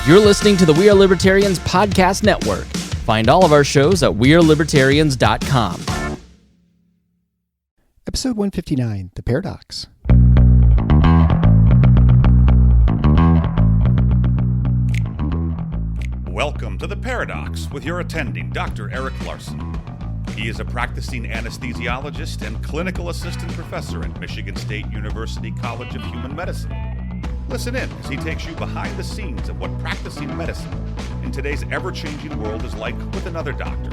You're listening to the We Are Libertarians podcast network. Find all of our shows at wearelibertarians.com. Episode 159, The Paradox. Welcome to The Paradox with your attending, Dr. Eric Larson. He is a practicing anesthesiologist and clinical assistant professor at Michigan State University College of Human Medicine. Listen in as he takes you behind the scenes of what practicing medicine in today's ever-changing world is like with another doctor.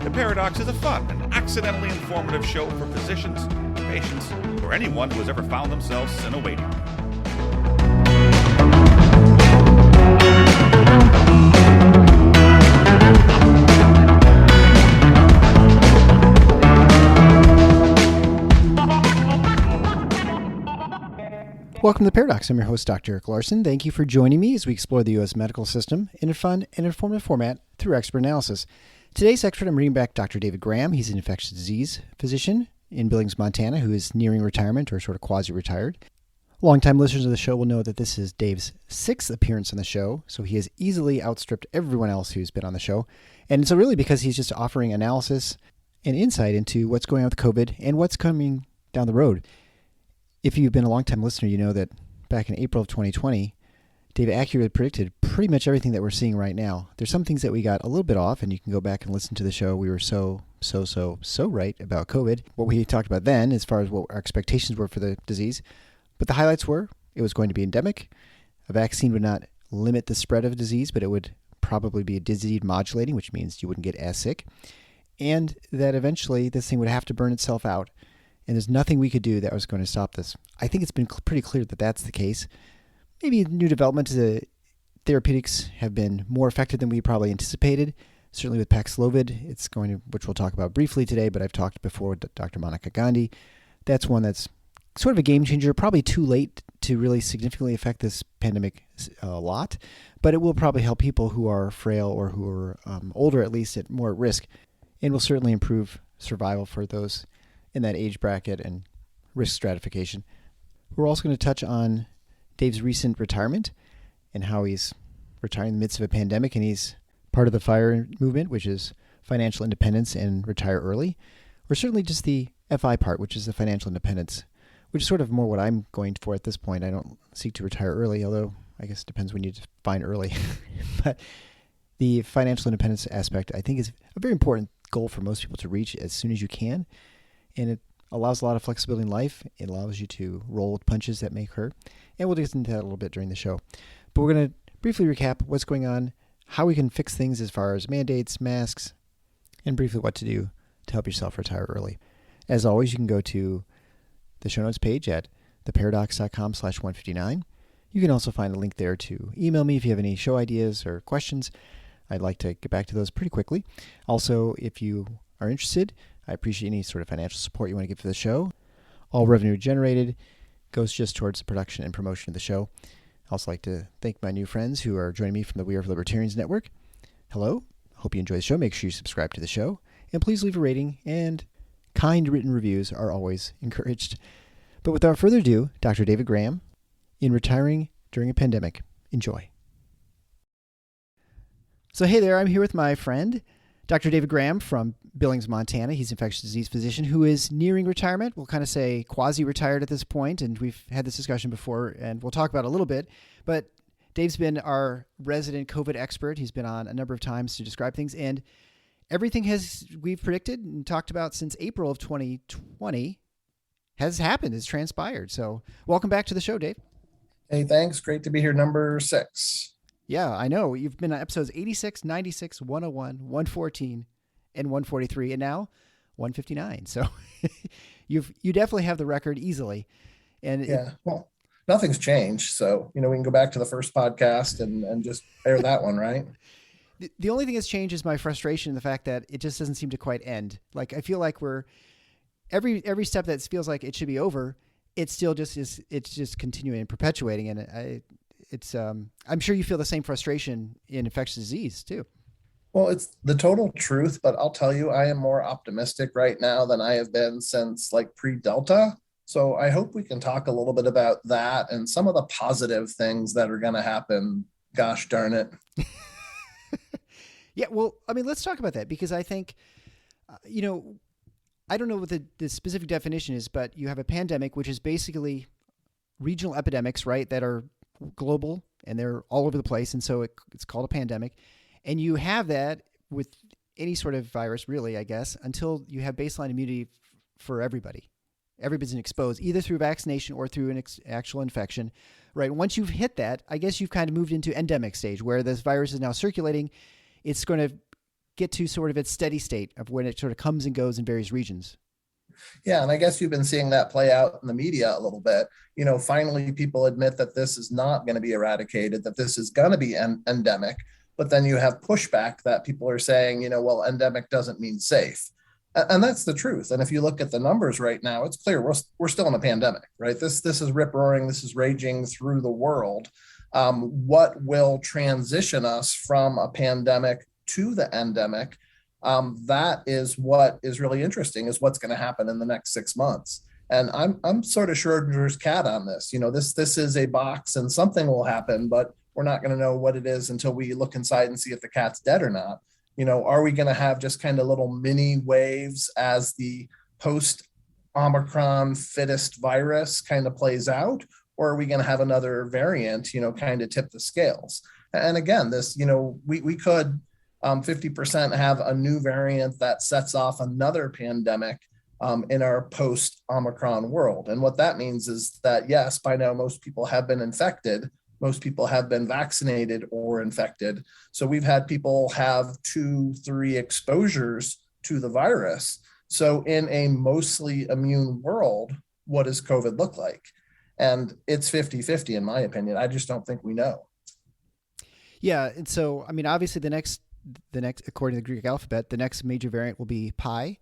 The Paradox is a fun and accidentally informative show for physicians, patients, or anyone who has ever found themselves in a waiting room. Welcome to The Paradox. I'm your host, Dr. Eric Larson. Thank you for joining me as we explore the U.S. medical system in a fun and informative format through expert analysis. Today's expert, I'm bringing back Dr. David Graham. He's an infectious disease physician in Billings, Montana, who is nearing retirement or sort of quasi-retired. Longtime listeners of the show will know that this is Dave's sixth appearance on the show, so he has easily outstripped everyone else who's been on the show. And so really because he's just offering analysis and insight into what's going on with COVID and what's coming down the road. If you've been a long-time listener, you know that back in April of 2020, Dave accurately predicted pretty much everything that we're seeing right now. There's some things that we got a little bit off, and you can go back and listen to the show. We were so right about COVID. What we talked about then, as far as what our expectations were for the disease. But the highlights were, it was going to be endemic. A vaccine would not limit the spread of disease, but it would probably be disease modulating, which means you wouldn't get as sick. And that eventually this thing would have to burn itself out. And there's nothing we could do that was going to stop this. I think it's been pretty clear that that's the case. Maybe new developments, the therapeutics have been more effective than we probably anticipated. Certainly with Paxlovid, it's going to, which we'll talk about briefly today, but I've talked before with Dr. Monica Gandhi. That's one that's sort of a game changer, probably too late to really significantly affect this pandemic a lot, but it will probably help people who are frail or who are older, at least more at risk, and will certainly improve survival for those in that age bracket and risk stratification. We're also going to touch on Dave's recent retirement and how he's retiring in the midst of a pandemic, and he's part of the FIRE movement, which is financial independence and retire early, or certainly just the FI part, which is the financial independence, which is sort of more what I'm going for at this point. I don't seek to retire early, although I guess it depends when you define early. But the financial independence aspect, I think, is a very important goal for most people to reach as soon as you can. And it allows a lot of flexibility in life. It allows you to roll with punches that may hurt. And we'll get into that a little bit during the show. But we're going to briefly recap what's going on, how we can fix things as far as mandates, masks, and briefly what to do to help yourself retire early. As always, you can go to the show notes page at theparadox.com/159. You can also find a link there to email me if you have any show ideas or questions. I'd like to get back to those pretty quickly. Also, if you are interested, I appreciate any sort of financial support you want to give for the show. All revenue generated goes just towards the production and promotion of the show. I also like to thank my new friends who are joining me from the We Are Libertarians network. Hello. Hope you enjoy the show. Make sure you subscribe to the show. And please leave a rating, and kind written reviews are always encouraged. But without further ado, Dr. David Graham in Retiring During a Pandemic. Enjoy. So hey there, I'm here with my friend, Dr. David Graham from Billings, Montana. He's an infectious disease physician who is nearing retirement. We'll kind of say quasi-retired at this point, and we've had this discussion before, and we'll talk about it a little bit. But Dave's been our resident COVID expert. He's been on a number of times to describe things, and everything we've predicted and talked about since April of 2020 has happened, has transpired. So welcome back to the show, Dave. Hey, thanks. Great to be here. Number 6. Yeah, I know. You've been on episodes 86, 96, 101, 114, and 143, and now 159. So you definitely have the record easily. And yeah, well, nothing's changed. So, we can go back to the first podcast and just air that one, right? The only thing that's changed is my frustration in the fact that it just doesn't seem to quite end. Like, I feel like we're every step that feels like it should be over, it still just is. It's just continuing and perpetuating. And I'm sure you feel the same frustration in infectious disease too. Well, it's the total truth, but I'll tell you, I am more optimistic right now than I have been since like pre-Delta. So I hope we can talk a little bit about that and some of the positive things that are going to happen Gosh darn it. Yeah, well, I mean, let's talk about that because I think, I don't know what the specific definition is, but you have a pandemic, which is basically regional epidemics, right, that are global and they're all over the place. And so it's called a pandemic. And you have that with any sort of virus, really, I guess, until you have baseline immunity for everybody. Everybody's exposed either through vaccination or through an actual infection, right? Once you've hit that, I guess you've kind of moved into endemic stage where this virus is now circulating. It's going to get to sort of its steady state of when it sort of comes and goes in various regions. Yeah, and I guess you've been seeing that play out in the media a little bit. Finally, people admit that this is not going to be eradicated, that this is going to be endemic. But then you have pushback that people are saying, well, endemic doesn't mean safe. And that's the truth. And if you look at the numbers right now, it's clear we're still in a pandemic, right? This is rip roaring. This is raging through the world. What will transition us from a pandemic to the endemic? That is what is really interesting, is what's going to happen in the next 6 months. And I'm sort of Schrodinger's cat on this. This is a box and something will happen, but we're not going to know what it is until we look inside and see if the cat's dead or not. Are we going to have just kind of little mini waves as the post Omicron fittest virus kind of plays out? Or are we going to have another variant, kind of tip the scales? And again, this, we could 50% have a new variant that sets off another pandemic in our post-Omicron world. And what that means is that, yes, by now most people have been infected. Most people have been vaccinated or infected. So we've had people have 2-3 exposures to the virus. So in a mostly immune world, what does COVID look like? And it's 50-50 in my opinion. I just don't think we know. Yeah. And so, I mean, obviously the next, according to the Greek alphabet, the next major variant will be pi.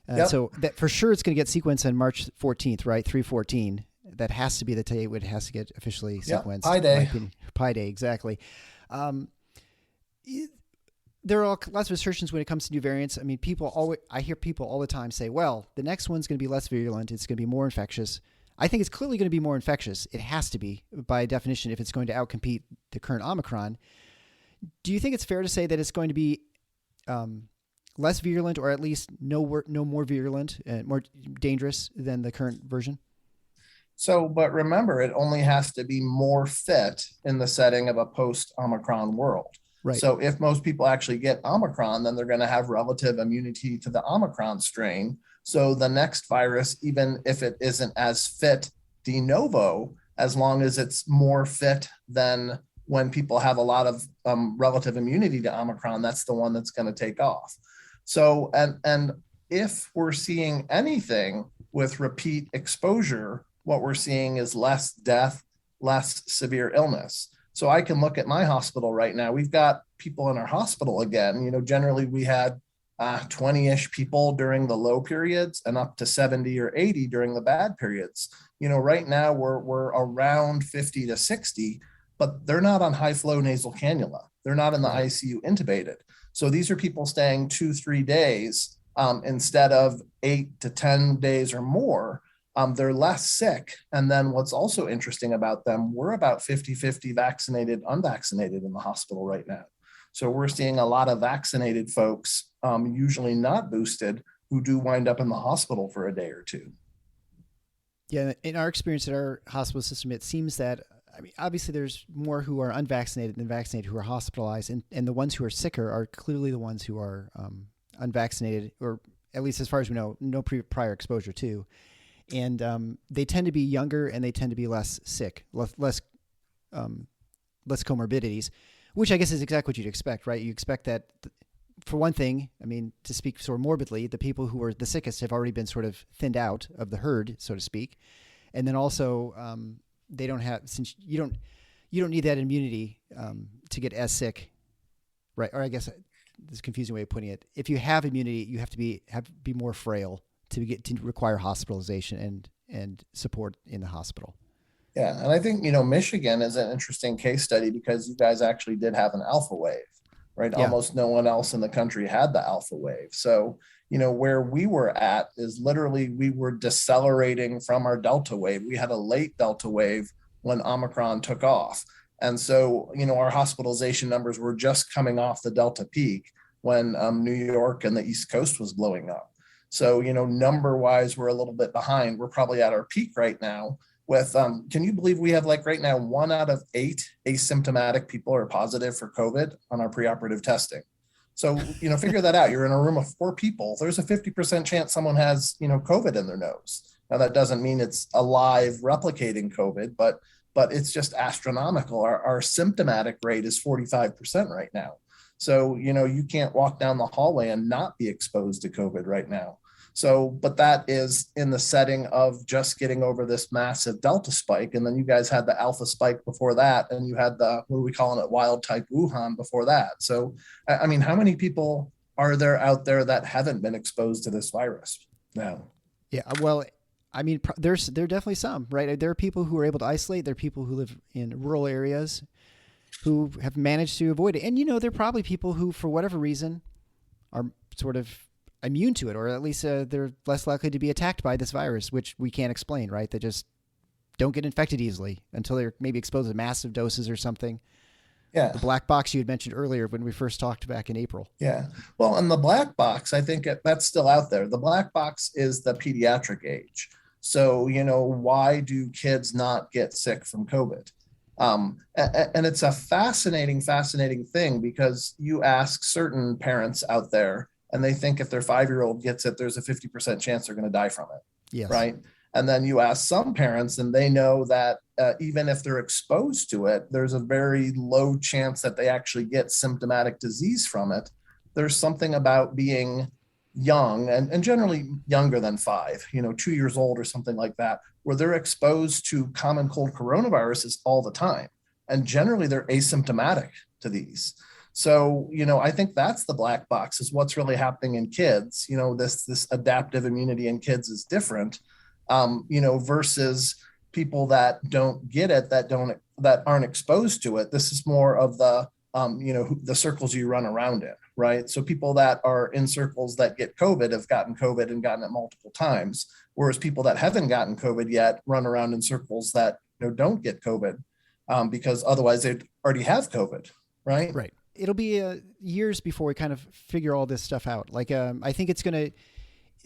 Yep. So that for sure it's going to get sequenced on March 14th, right? 3/14. That has to be the day it has to get officially sequenced. Pi Day. Pi Day, exactly. There are lots of assertions when it comes to new variants. I mean, I hear people all the time say, well, the next one's going to be less virulent. It's going to be more infectious. I think it's clearly going to be more infectious. It has to be, by definition, if it's going to outcompete the current Omicron. Do you think it's fair to say that it's going to be less virulent, or at least no more virulent and more dangerous than the current version? So, but remember, it only has to be more fit in the setting of a post-Omicron world. Right. So if most people actually get Omicron, then they're going to have relative immunity to the Omicron strain. So the next virus, even if it isn't as fit de novo, as long as it's more fit than when people have a lot of relative immunity to Omicron, that's the one that's going to take off. So, and if we're seeing anything with repeat exposure, what we're seeing is less death, less severe illness. So I can look at my hospital right now. We've got people in our hospital again. Generally we had 20-ish people during the low periods and up to 70 or 80 during the bad periods. Right now we're around 50 to 60, but they're not on high flow nasal cannula. They're not in the ICU intubated. So these are people staying 2-3 days instead of 8 to 10 days or more. They're less sick. And then what's also interesting about them, we're about 50-50 vaccinated, unvaccinated in the hospital right now. So we're seeing a lot of vaccinated folks, usually not boosted, who do wind up in the hospital for a day or two. Yeah, in our experience at our hospital system, it seems that, I mean, obviously there's more who are unvaccinated than vaccinated who are hospitalized, and the ones who are sicker are clearly the ones who are unvaccinated, or at least as far as we know, no prior exposure to. And they tend to be younger and they tend to be less sick, less comorbidities, which I guess is exactly what you'd expect, right? You expect that, for one thing, I mean, to speak sort of morbidly, the people who are the sickest have already been sort of thinned out of the herd, so to speak. And then also, they don't have, since you don't need that immunity to get as sick, right? Or I guess this is a confusing way of putting it. If you have immunity, you have to be more frail to require hospitalization and support in the hospital. Yeah, and I think Michigan is an interesting case study because you guys actually did have an alpha wave, right? Yeah. Almost no one else in the country had the alpha wave. So where we were at is literally we were decelerating from our delta wave. We had a late delta wave when Omicron took off. And so, our hospitalization numbers were just coming off the Delta peak when New York and the East Coast was blowing up. So, number wise, we're a little bit behind. We're probably at our peak right now with, can you believe we have like right now, 1 out of 8 asymptomatic people are positive for COVID on our preoperative testing. So, figure that out. You're in a room of 4 people. There's a 50% chance someone has, COVID in their nose. Now, that doesn't mean it's alive replicating COVID, but it's just astronomical. Our symptomatic rate is 45% right now. So, you can't walk down the hallway and not be exposed to COVID right now. So, but that is in the setting of just getting over this massive Delta spike. And then you guys had the Alpha spike before that. And you had the, what are we calling it, wild type Wuhan before that. So, I mean, how many people are there out there that haven't been exposed to this virus now? Yeah, well, I mean, there are definitely some, right? There are people who are able to isolate. There are people who live in rural areas who have managed to avoid it. And, there are probably people who, for whatever reason, are sort of immune to it, or at least they're less likely to be attacked by this virus, which we can't explain, right? They just don't get infected easily until they're maybe exposed to massive doses or something. Yeah. The black box you had mentioned earlier when we first talked back in April. Yeah. Well, and the black box, I think that's still out there. The black box is the pediatric age. So, why do kids not get sick from COVID? And it's a fascinating thing, because you ask certain parents out there and they think if their 5-year-old gets it, there's a 50% chance they're going to die from it. Yes. Right. And then you ask some parents and they know that even if they're exposed to it, there's a very low chance that they actually get symptomatic disease from it. There's something about being young and generally younger than 5, 2 years old or something like that, where they're exposed to common cold coronaviruses all the time. And generally they're asymptomatic to these. So, I think that's the black box, is what's really happening in kids. This adaptive immunity in kids is different, versus people that don't get it, that aren't exposed to it. This is more of the, the circles you run around in, right? So people that are in circles that get COVID have gotten COVID and gotten it multiple times, whereas people that haven't gotten COVID yet run around in circles that don't get COVID, because otherwise they'd already have COVID, right? Right. It'll be years before we kind of figure all this stuff out. Like, I think it's going to.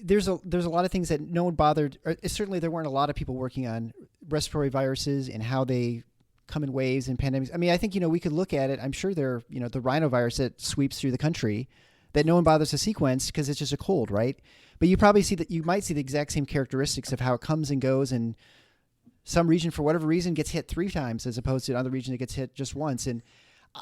There's a lot of things that no one bothered. Certainly, there weren't a lot of people working on respiratory viruses and how they come in waves and pandemics. I mean, I think we could look at it. I'm sure there, the rhinovirus that sweeps through the country that no one bothers to sequence because it's just a cold, right? But you probably see that you might see the exact same characteristics of how it comes and goes, and some region for whatever reason gets hit 3 times as opposed to another region that gets hit just once. And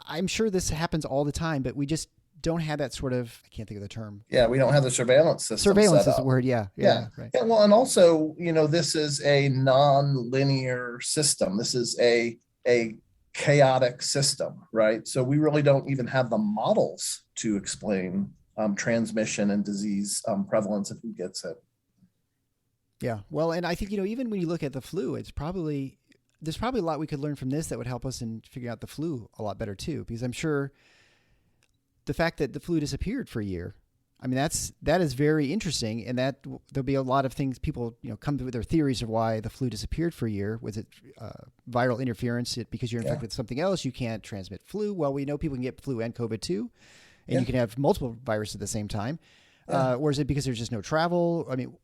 I'm sure this happens all the time, but we just don't have that sort of, I can't think of the term. Yeah, we don't have the surveillance system. Surveillance is the word, yeah. Right. Yeah, well, and also, this is a non-linear system. This is a chaotic system, right? So we really don't even have the models to explain transmission and disease prevalence if who gets it. Yeah, well, and I think, even when you look at the flu, there's probably a lot we could learn from this that would help us in figuring out the flu a lot better too, because I'm sure the fact that the flu disappeared for a year, I mean, that is very interesting, and that there'll be a lot of things people come with their theories of why the flu disappeared for a year. Was it viral interference? Because you're infected with something else, you can't transmit flu. Well, we know people can get flu and COVID too, and you can have multiple viruses at the same time. Or is it because there's just no travel? I mean,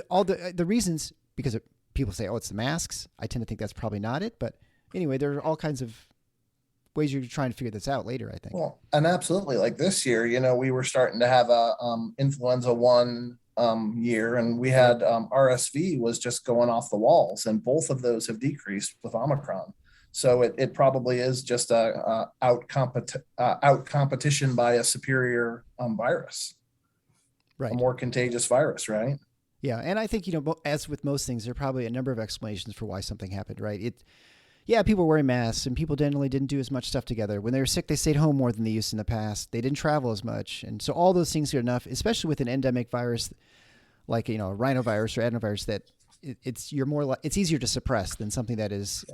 all the reasons, because people say, oh, it's the masks. I tend to think that's probably not it. But anyway, there are all kinds of ways you're trying to figure this out later, I think. Well, and absolutely. Like this year, we were starting to have a influenza 1 year, and we had RSV was just going off the walls, and both of those have decreased with Omicron. So it probably is just a out competition by a superior virus, right? A more contagious virus, right? Yeah, and I think as with most things, there are probably a number of explanations for why something happened, right? People were wearing masks, and people generally didn't do as much stuff together. When they were sick, they stayed home more than they used in the past. They didn't travel as much, and so all those things are enough, especially with an endemic virus like a rhinovirus or adenovirus, that it's easier to suppress than something that is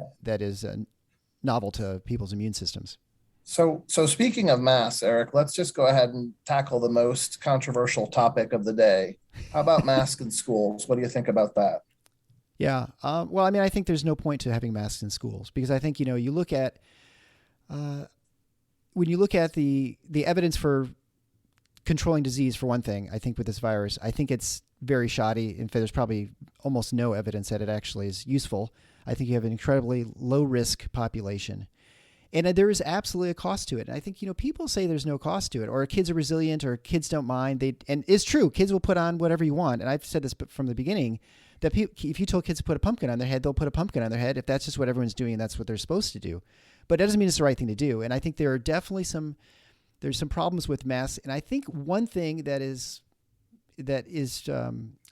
novel to people's immune systems. So speaking of masks, Eric, let's just go ahead and tackle the most controversial topic of the day. How about masks in schools? What do you think about that? Yeah. Well, I mean, I think there's no point to having masks in schools, because I think, you look at when you look at the evidence for controlling disease, for one thing, I think with this virus, I think it's very shoddy. In fact, there's probably almost no evidence that it actually is useful. I think you have an incredibly low risk population. And there is absolutely a cost to it. And I think, people say there's no cost to it, or kids are resilient, or kids don't mind. And it's true. Kids will put on whatever you want. And I've said this from the beginning, that if you told kids to put a pumpkin on their head, they'll put a pumpkin on their head if that's just what everyone's doing and that's what they're supposed to do. But that doesn't mean it's the right thing to do. And I think there are definitely there's some problems with masks. And I think one thing that is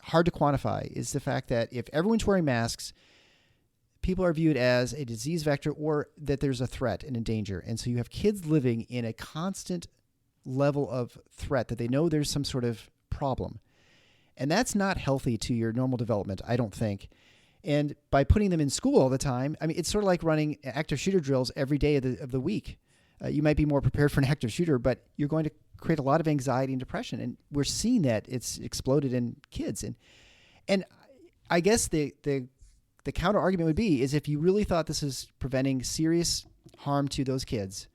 hard to quantify is the fact that if everyone's wearing masks, people are viewed as a disease vector, or that there's a threat and a danger. And so you have kids living in a constant level of threat that they know there's some sort of problem. And that's not healthy to your normal development, I don't think. And by putting them in school all the time, I mean, it's sort of like running active shooter drills every day of the week. You might be more prepared for an active shooter, but you're going to create a lot of anxiety and depression. And we're seeing that it's exploded in kids. And I guess the counter argument would be is if you really thought this is preventing serious harm to those kids,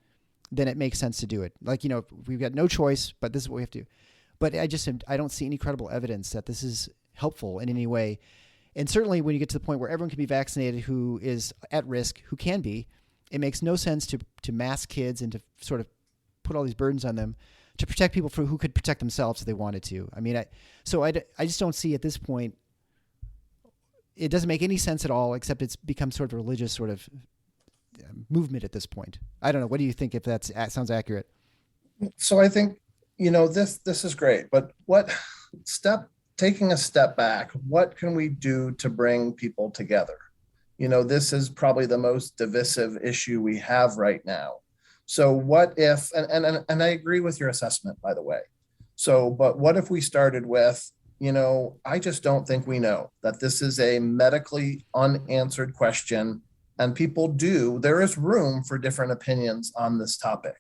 then it makes sense to do it. Like, we've got no choice, but this is what we have to do. But I don't see any credible evidence that this is helpful in any way. And certainly when you get to the point where everyone can be vaccinated who is at risk, who can be, it makes no sense to mask kids and to sort of put all these burdens on them to protect people who could protect themselves if they wanted to. I mean, I just don't see at this point, it doesn't make any sense at all, except it's become sort of a religious sort of movement at this point. I don't know. What do you think, if that sounds accurate? So I think, this is great, but taking a step back, what can we do to bring people together? This is probably the most divisive issue we have right now. So what if, and I agree with your assessment, by the way. So, but what if we started with, I just don't think we know that this is a medically unanswered question, and there is room for different opinions on this topic.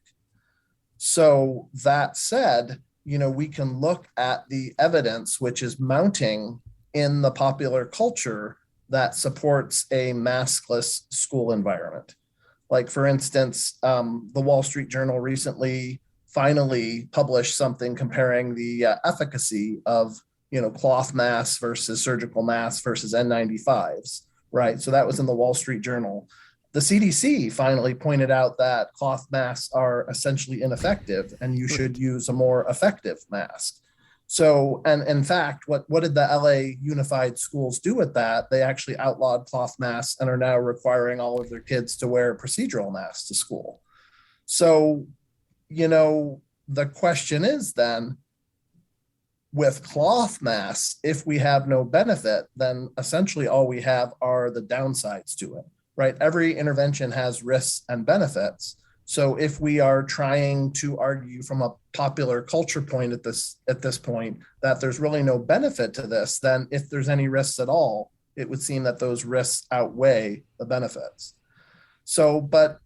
So that said, we can look at the evidence which is mounting in the popular culture that supports a maskless school environment. Like, for instance, the Wall Street Journal recently finally published something comparing the efficacy of cloth masks versus surgical masks versus N95s, right? So that was in the Wall Street Journal. The CDC finally pointed out that cloth masks are essentially ineffective and you should use a more effective mask. So, and in fact, what did the LA Unified Schools do with that? They actually outlawed cloth masks and are now requiring all of their kids to wear procedural masks to school. So, the question is then, with cloth masks, if we have no benefit, then essentially all we have are the downsides to it, right? Every intervention has risks and benefits. So if we are trying to argue from a popular culture point at this point that there's really no benefit to this, then if there's any risks at all, it would seem that those risks outweigh the benefits. So, but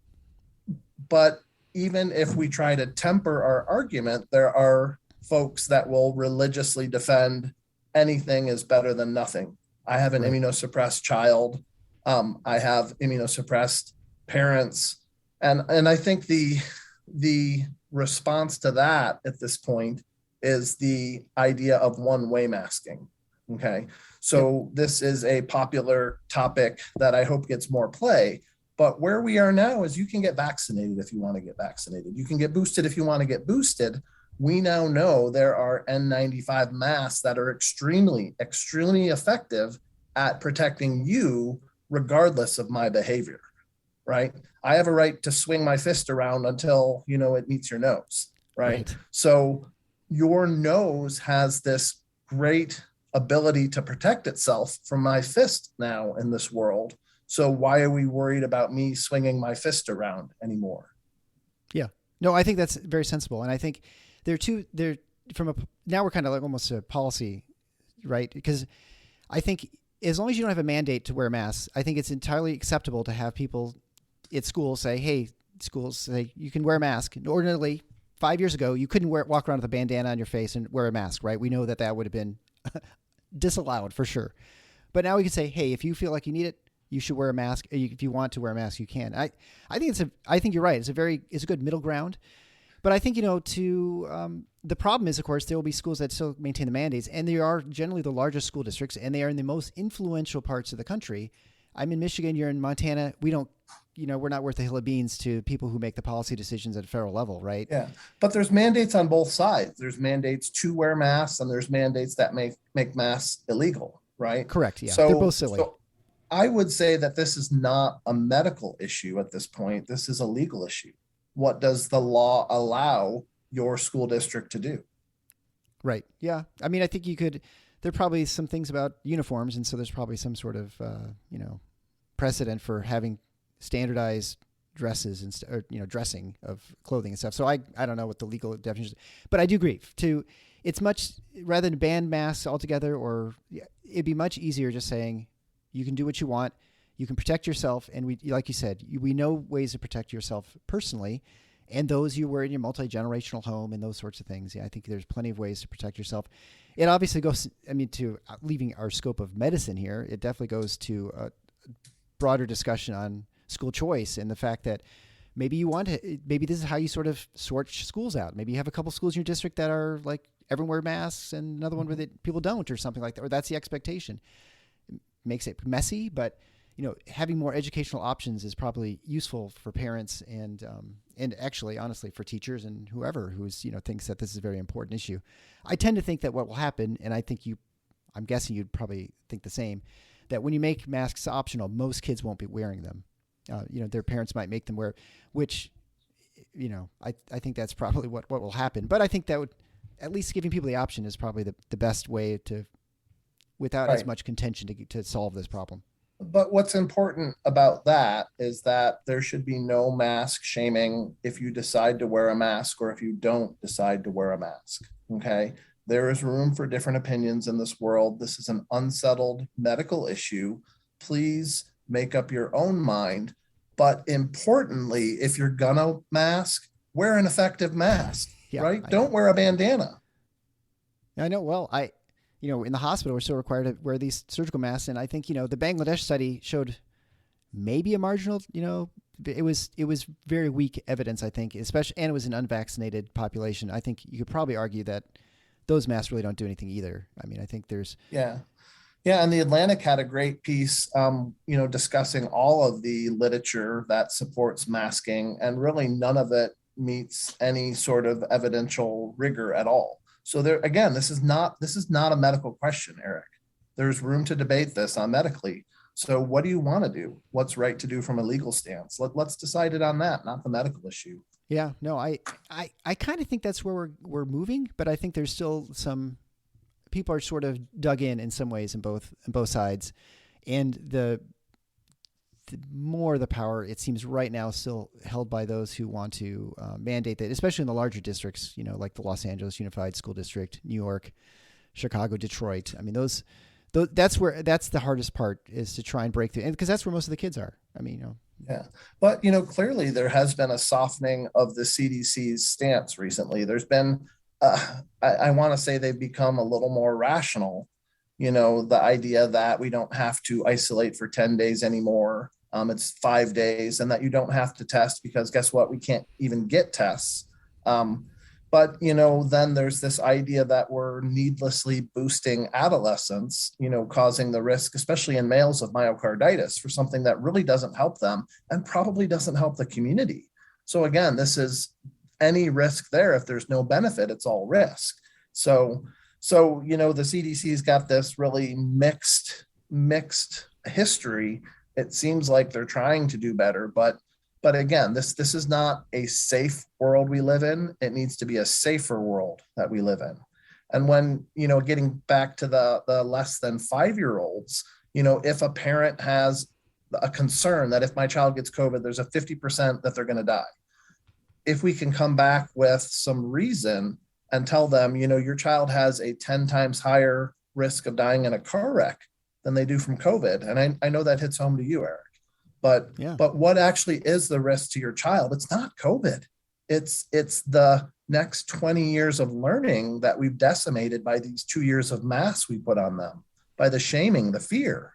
even if we try to temper our argument, there are folks that will religiously defend anything is better than nothing. I have an immunosuppressed child. I have immunosuppressed parents. And I think the response to that at this point is the idea of one-way masking. Okay. So this is a popular topic that I hope gets more play. But where we are now is you can get vaccinated if you want to get vaccinated. You can get boosted if you want to get boosted. We now know there are N95 masks that are extremely, extremely effective at protecting you regardless of my behavior, right? I have a right to swing my fist around until, it meets your nose, right? So your nose has this great ability to protect itself from my fist now in this world. So why are we worried about me swinging my fist around anymore? Yeah, no, I think that's very sensible. And I think now we're kind of like almost a policy, right? Because I think as long as you don't have a mandate to wear masks, I think it's entirely acceptable to have people at schools say, hey, schools say you can wear a mask. Ordinarily, 5 years ago, you couldn't walk around with a bandana on your face and wear a mask, right? We know that would have been disallowed for sure. But now we can say, hey, if you feel like you need it, you should wear a mask. If you want to wear a mask, you can. I think you're right. It's a good middle ground. But I think, the problem is, of course, there will be schools that still maintain the mandates, and they are generally the largest school districts, and they are in the most influential parts of the country. I'm in Michigan, you're in Montana. We don't, we're not worth a hill of beans to people who make the policy decisions at a federal level, right? Yeah, but there's mandates on both sides. There's mandates to wear masks, and there's mandates that make masks illegal, right? Correct, yeah. So, they're both silly. So I would say that this is not a medical issue at this point. This is a legal issue. What does the law allow your school district to do? Right. Yeah. I mean, I think there are probably some things about uniforms. And so there's probably some sort of, precedent for having standardized dresses and, dressing of clothing and stuff. So I don't know what the legal definition is, but I do agree it's much rather than ban masks altogether, it'd be much easier just saying you can do what you want. You can protect yourself. And we, like you said, we know ways to protect yourself personally. And those you were in your multi-generational home and those sorts of things. Yeah, I think there's plenty of ways to protect yourself. It obviously goes, to leaving our scope of medicine here, it definitely goes to a broader discussion on school choice and the fact that maybe this is how you sort of sort schools out. Maybe you have a couple schools in your district that are like everyone wear masks and another one where people don't or something like that, or that's the expectation. It makes it messy, but having more educational options is probably useful for parents and actually, honestly, for teachers and whoever who's, thinks that this is a very important issue. I tend to think that what will happen, and I'm guessing you'd probably think the same, that when you make masks optional, most kids won't be wearing them. Their parents might make them wear, which, I think that's probably what will happen. But I think that would, at least giving people the option is probably the best way to, without as much contention to solve this problem. But what's important about that is that there should be no mask shaming if you decide to wear a mask or if you don't decide to wear a mask. Okay. There is room for different opinions in this world. This is an unsettled medical issue. Please make up your own mind. But importantly, if you're gonna mask, wear an effective mask, right? Don't wear a bandana. I know. Well, in the hospital, we're still required to wear these surgical masks. And I think, the Bangladesh study showed maybe a marginal, it was very weak evidence, I think, especially, and it was an unvaccinated population. I think you could probably argue that those masks really don't do anything either. I mean, I think there's. Yeah. And the Atlantic had a great piece, discussing all of the literature that supports masking, and really none of it meets any sort of evidential rigor at all. So there, again, this is not a medical question, Eric. There's room to debate this on medically. So what do you want to do? What's right to do from a legal stance? Let's decide it on that, not the medical issue. Yeah, no, I kind of think that's where we're moving, but I think there's still some people are sort of dug in some ways in both sides, and the more the power, it seems right now, still held by those who want to mandate that, especially in the larger districts, like the Los Angeles Unified School District, New York, Chicago, Detroit. I mean, that's the hardest part, is to try and break through, and because that's where most of the kids are. I mean, Yeah, but clearly there has been a softening of the CDC's stance recently. There's been, I want to say they've become a little more rational. The idea that we don't have to isolate for 10 days anymore. It's 5 days, and that you don't have to test because guess what? We can't even get tests. But then there's this idea that we're needlessly boosting adolescents, causing the risk, especially in males, of myocarditis for something that really doesn't help them and probably doesn't help the community. So again, this is any risk there. If there's no benefit, it's all risk. So the CDC's got this really mixed history. It seems like they're trying to do better, but again, this is not a safe world we live in. It needs to be a safer world that we live in. And when, getting back to the less than 5-year-olds, if a parent has a concern that if my child gets COVID, there's a 50% that they're going to die. If we can come back with some reason and tell them, your child has a 10 times higher risk of dying in a car wreck than they do from COVID. And I know that hits home to you, Eric. But what actually is the risk to your child? It's not COVID. It's the next 20 years of learning that we've decimated by these 2 years of masks we put on them, by the shaming, the fear.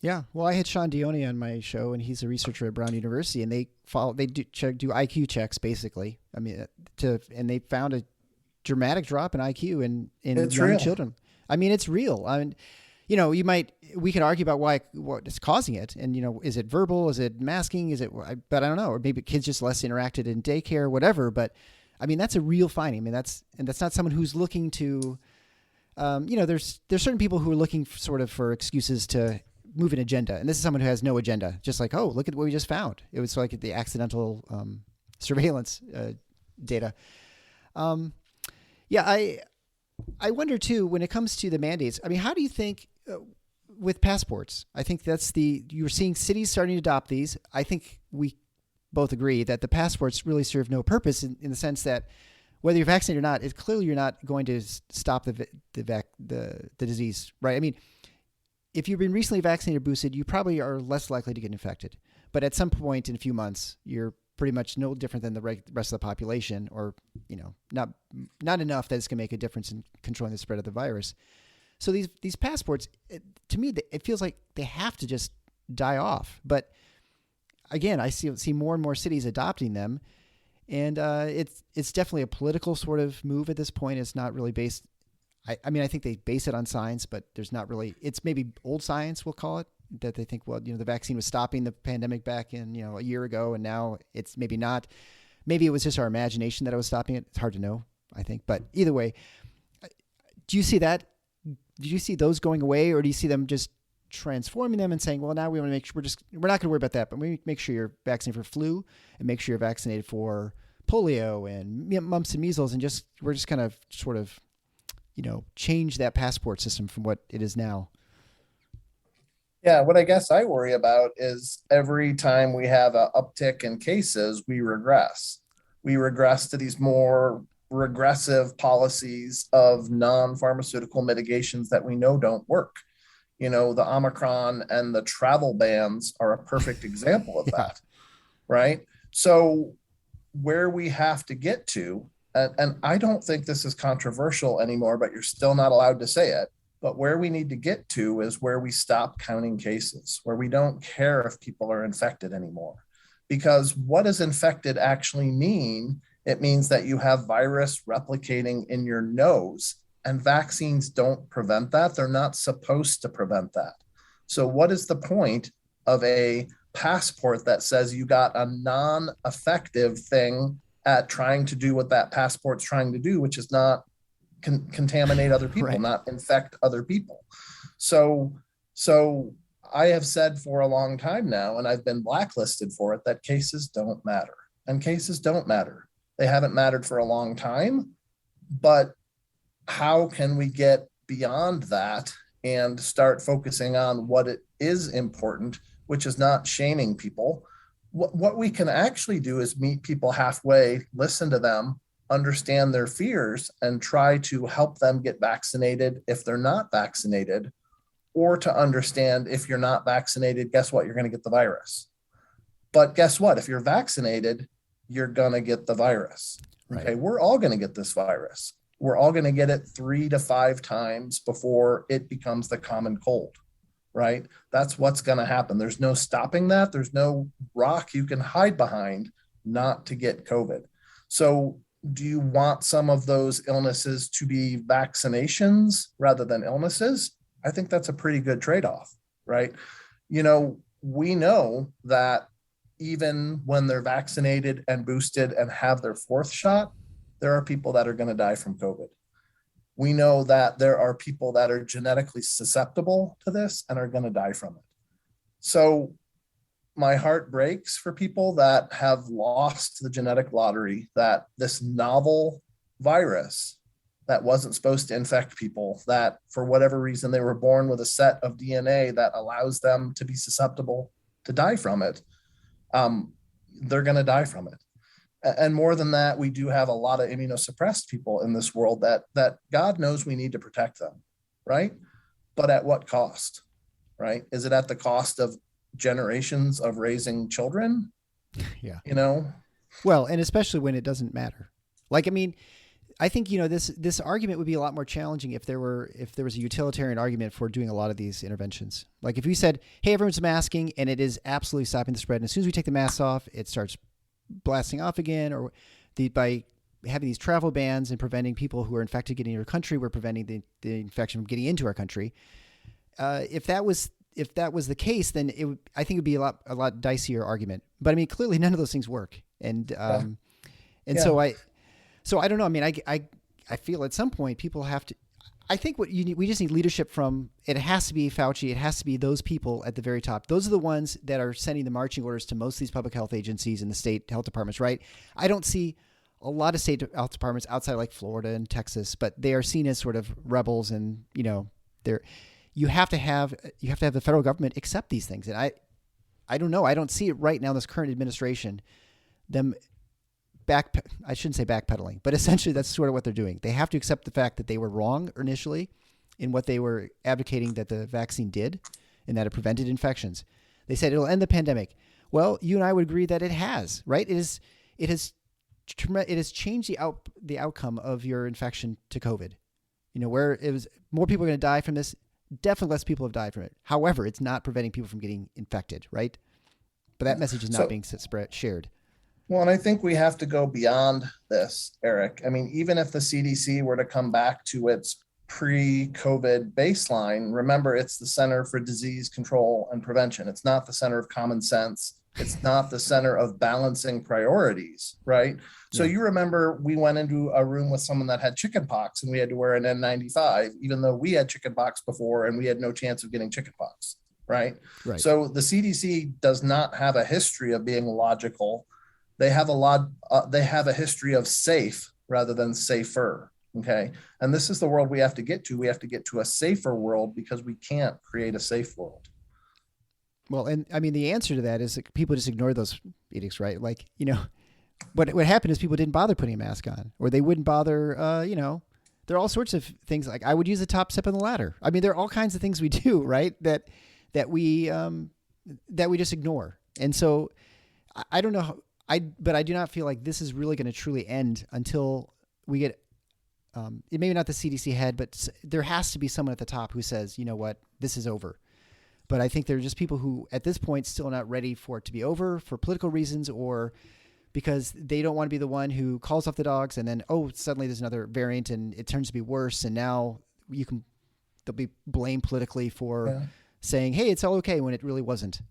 Yeah. Well, I had Sean Dione on my show, and he's a researcher at Brown University, and they do IQ checks basically. I mean, and they found a dramatic drop in IQ in It's young real. children. I mean, it's real. I mean, we can argue about what is causing it, and is it verbal? Is it masking? But I don't know. Or maybe kids just less interacted in daycare, whatever. But I mean, that's a real finding. I mean, that's not someone who's looking to, there's certain people who are looking for excuses to move an agenda, and this is someone who has no agenda. Just like, oh, look at what we just found. It was like the accidental surveillance data. Yeah, I wonder too, when it comes to the mandates. I mean, how do you think with passports? I think you're seeing cities starting to adopt these. I think we both agree that the passports really serve no purpose in the sense that whether you're vaccinated or not, it's clearly you're not going to stop the disease, right? I mean, if you've been recently vaccinated or boosted, you probably are less likely to get infected. But at some point in a few months, you're pretty much no different than the rest of the population, or not enough that it's going to make a difference in controlling the spread of the virus. So these passports, to me, it feels like they have to just die off. But again, I see more and more cities adopting them, and it's definitely a political sort of move at this point. It's not really based. I mean, I think they base it on science, but there's not really. It's maybe old science, we'll call it, that they think, well, the vaccine was stopping the pandemic back in, a year ago, and now it's maybe not. Maybe it was just our imagination that it was stopping it. It's hard to know, I think. But either way, do you see that? Do you see those going away, or do you see them just transforming them and saying, well, now we want to make sure we're not going to worry about that, but we make sure you're vaccinated for flu and make sure you're vaccinated for polio and mumps and measles, and we're just kind of sort of, change that passport system from what it is now. Yeah, what I guess I worry about is every time we have an uptick in cases, we regress. We regress to these more regressive policies of non-pharmaceutical mitigations that we know don't work. The Omicron and the travel bans are a perfect example of that, right? So where we have to get to, and I don't think this is controversial anymore, but you're still not allowed to say it, but where we need to get to is where we stop counting cases, where we don't care if people are infected anymore. Because what does infected actually mean? It means that you have virus replicating in your nose, and vaccines don't prevent that. They're not supposed to prevent that. So what is the point of a passport that says you got a non-effective thing at trying to do what that passport's trying to do, which is not contaminate other people, right, not infect other people. So I have said for a long time now, and I've been blacklisted for it, that cases don't matter. And cases don't matter. They haven't mattered for a long time, but how can we get beyond that and start focusing on what it is important, which is not shaming people. What we can actually do is meet people halfway, listen to them, understand their fears, and try to help them get vaccinated if they're not vaccinated, or to understand if you're not vaccinated, guess what? You're going to get the virus. But guess what? If you're vaccinated, you're going to get the virus. Right. Okay, we're all going to get this virus. We're all going to get it 3 to 5 times before it becomes the common cold, right? That's what's going to happen. There's no stopping that. There's no rock you can hide behind not to get COVID. So do you want some of those illnesses to be vaccinations rather than illnesses? I think that's a pretty good trade-off, right? We know that even when they're vaccinated and boosted and have their 4th shot, there are people that are going to die from COVID. We know that there are people that are genetically susceptible to this and are going to die from it. So my heart breaks for people that have lost the genetic lottery, that this novel virus that wasn't supposed to infect people, that for whatever reason they were born with a set of DNA that allows them to be susceptible to die from it, they're going to die from it. And more than that, we do have a lot of immunosuppressed people in this world that God knows we need to protect them, right? But at what cost, right? Is it at the cost of generations of raising children? Yeah. Well, and especially when it doesn't matter. Like, I mean, I think, this argument would be a lot more challenging if there was a utilitarian argument for doing a lot of these interventions. Like if you said, hey, everyone's masking and it is absolutely stopping the spread. And as soon as we take the masks off, it starts blasting off again, or by having these travel bans and preventing people who are infected getting into our country, we're preventing the infection from getting into our country. If that was the case, then I think it would be a lot dicier argument. But I mean, clearly none of those things work. And so I don't know. I mean, I feel at some point people have to, I think we just need leadership from, it has to be Fauci. It has to be those people at the very top. Those are the ones that are sending the marching orders to most of these public health agencies and the state health departments, right? I don't see a lot of state health departments outside of like Florida and Texas, but they are seen as sort of rebels, and you have to have the federal government accept these things. And I don't know. I don't see it right now in this current administration, I shouldn't say backpedaling, but essentially that's sort of what they're doing. They have to accept the fact that they were wrong initially in what they were advocating that the vaccine did, and that it prevented infections. They said it'll end the pandemic. Well, you and I would agree that it has, right? It has changed the outcome of your infection to COVID. Where it was more people are going to die from this, definitely less people have died from it. However, it's not preventing people from getting infected, right? But that message is not being shared. Well, and I think we have to go beyond this, Eric. I mean, even if the CDC were to come back to its pre-COVID baseline, remember, it's the Center for Disease Control and Prevention. It's not the center of common sense. It's not the center of balancing priorities, right? So you remember we went into a room with someone that had chickenpox and we had to wear an N95, even though we had chickenpox before and we had no chance of getting chickenpox, right? So the CDC does not have a history of being logical. They have a history of safe rather than safer. Okay. And this is the world we have to get to. We have to get to a safer world because we can't create a safe world. Well, and I mean, the answer to that is that people just ignore those edicts, right? Like, what happened is people didn't bother putting a mask on, or they wouldn't bother, there are all sorts of things. Like I would use the top step on the ladder. I mean, there are all kinds of things we do, right? That we just ignore. And so I don't know but I do not feel like this is really going to truly end until we get, maybe not the CDC head, but there has to be someone at the top who says, you know what, this is over. But I think there are just people who at this point still not ready for it to be over for political reasons, or because they don't want to be the one who calls off the dogs and then, suddenly there's another variant and it turns to be worse. And now they'll be blamed politically for saying, hey, it's all okay, when it really wasn't.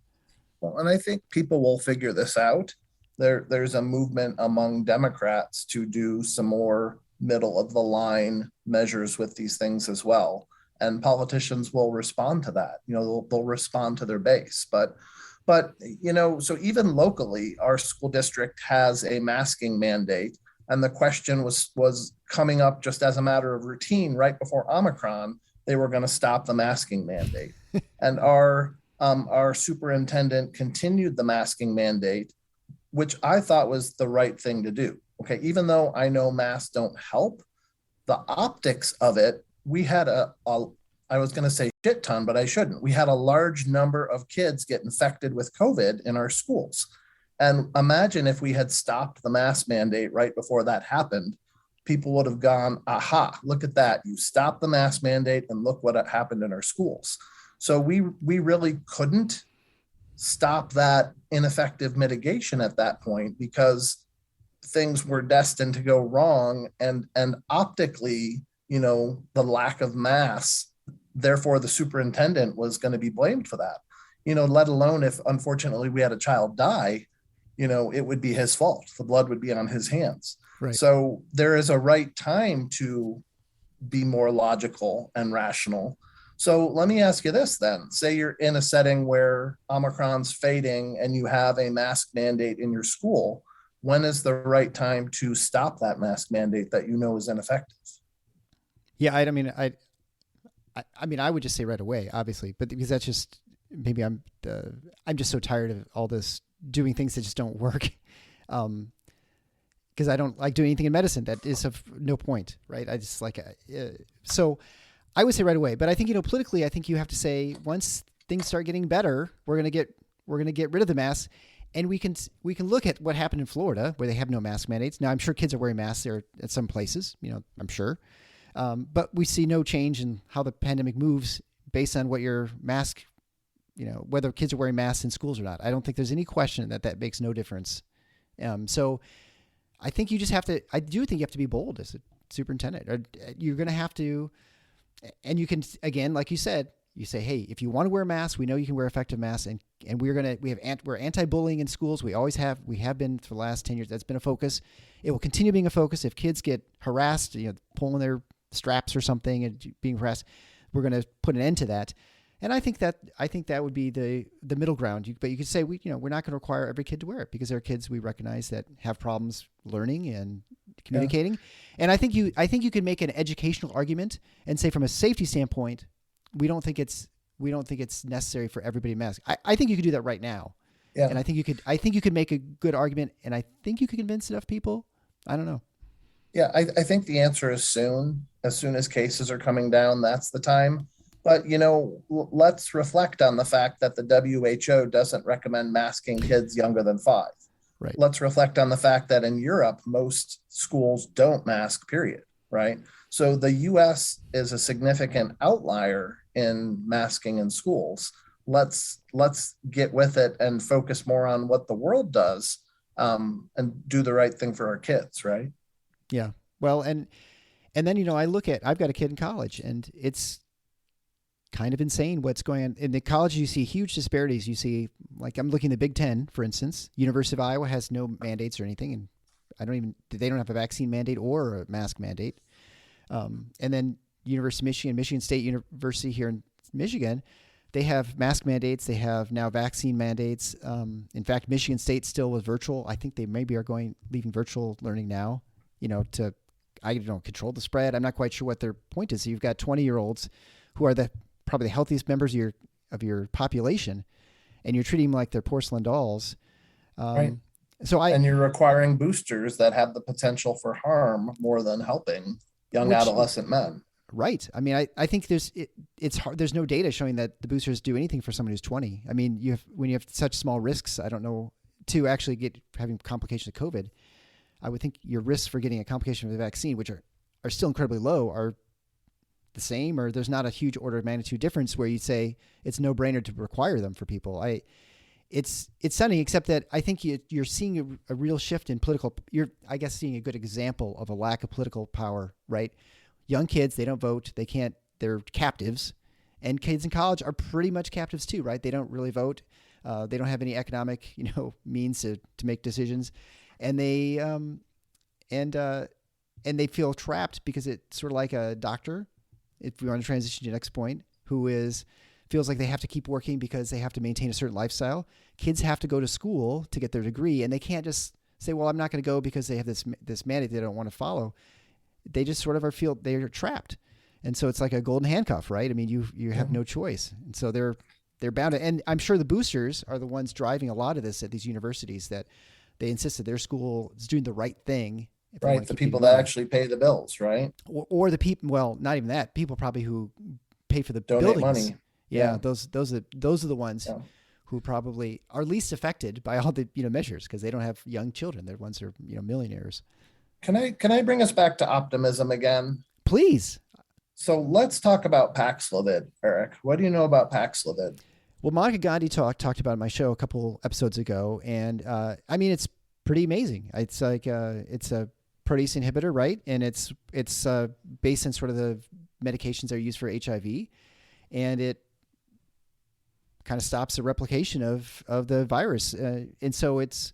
Well, and I think people will figure this out. There's a movement among Democrats to do some more middle of the line measures with these things as well. And politicians will respond to that. They'll respond to their base. But so even locally, our school district has a masking mandate. And the question was coming up just as a matter of routine right before Omicron, they were going to stop the masking mandate. And our superintendent continued the masking mandate, which I thought was the right thing to do. Okay, even though I know masks don't help, the optics of it, we had I was going to say shit ton, but I shouldn't. We had a large number of kids get infected with COVID in our schools. And imagine if we had stopped the mask mandate right before that happened, people would have gone, aha, look at that. You stopped the mask mandate and look what happened in our schools. So we really couldn't stop that ineffective mitigation at that point because things were destined to go wrong. And optically, the lack of masks, therefore the superintendent was going to be blamed for that, let alone if unfortunately we had a child die, it would be his fault. The blood would be on his hands. Right. So there is a right time to be more logical and rational. So let me ask you this then. Say you're in a setting where Omicron's fading and you have a mask mandate in your school. When is the right time to stop that mask mandate that is ineffective? Yeah, I mean, I would just say right away, obviously, but because that's just, maybe I'm just so tired of all this doing things that just don't work. Because I don't like doing anything in medicine that is of no point, right? I just so I would say right away, but I think, politically, I think you have to say once things start getting better, we're going to get rid of the masks. And we can look at what happened in Florida where they have no mask mandates. Now, I'm sure kids are wearing masks there at some places, I'm sure. But we see no change in how the pandemic moves based on what your mask, whether kids are wearing masks in schools or not. I don't think there's any question that makes no difference. So I think you just have to, I do think you have to be bold as a superintendent. Or you're going to have to, and you can, again, like you said, you say, hey, if you want to wear masks, we know you can wear effective masks, and we're anti-bullying in schools. We have been for the last 10 years. That's been a focus. It will continue being a focus. If kids get harassed, pulling their straps or something and being harassed, we're going to put an end to that. And I think that would be the middle ground. But you could say we're not going to require every kid to wear it, because there are kids we recognize that have problems learning and communicating. Yeah. And I think you can make an educational argument and say, from a safety standpoint, we don't think it's necessary for everybody to mask. I think you could do that right now. Yeah. And I think you could make a good argument, and I think you could convince enough people. I don't know. Yeah, I think the answer is soon. As soon as cases are coming down, that's the time. But, let's reflect on the fact that the WHO doesn't recommend masking kids younger than 5. Right. Let's reflect on the fact that in Europe, most schools don't mask, period. Right. So the U.S. is a significant outlier in masking in schools. Let's get with it and focus more on what the world does, and do the right thing for our kids. Right. Yeah. Well, and then, I've got a kid in college, and it's kind of insane what's going on in the college. You see huge disparities. You see, like, I'm looking at the Big Ten, for instance. University of Iowa has no mandates or anything, and they don't have a vaccine mandate or a mask mandate. And then University of Michigan, Michigan State University here in Michigan, they have mask mandates. They have now vaccine mandates. In fact, Michigan State still was virtual. I think they maybe are leaving virtual learning now, to, control the spread. I'm not quite sure what their point is. So you've got 20-year-olds who are probably the healthiest members of your population, and you're treating them like they're porcelain dolls. Right. And you're requiring boosters that have the potential for harm more than helping young adolescent men. Right. I mean, I think it's hard. There's no data showing that the boosters do anything for someone who's 20. I mean, when you have such small risks, I don't know, to actually having complications of COVID, I would think your risks for getting a complication of the vaccine, which are still incredibly low, are the same, or there's not a huge order of magnitude difference where you say it's no brainer to require them for people. It's stunning, except that I think you're seeing a real shift in political. You're, I guess, seeing a good example of a lack of political power, right? Young kids, they don't vote. They can't. They're captives, and kids in college are pretty much captives too, right? They don't really vote. They don't have any economic, means to make decisions, and they feel trapped because it's sort of like a doctor, if we want to transition to the next point, who feels like they have to keep working because they have to maintain a certain lifestyle. Kids have to go to school to get their degree, and they can't just say, well, I'm not going to go because they have this mandate they don't want to follow. They just sort of feel they're trapped. And so it's like a golden handcuff, right? I mean, you have no choice. And so they're bound to, and I'm sure the boosters are the ones driving a lot of this at these universities, that they insist that their school is doing the right thing. Right. The people that actually pay the bills, right? Or the people, well, not even that. People probably who pay for the donate buildings. Money. Yeah. Those are the ones who probably are least affected by all the, measures, because they don't have young children. They're the ones who are, millionaires. Can I bring us back to optimism again? Please. So let's talk about Paxlovid, Eric. What do you know about Paxlovid? Well, Monica Gandhi talked about it on my show a couple episodes ago, and I mean, it's pretty amazing. It's like it's a protease inhibitor, right? And it's based on sort of the medications that are used for HIV, and it kind of stops the replication of the virus, and so it's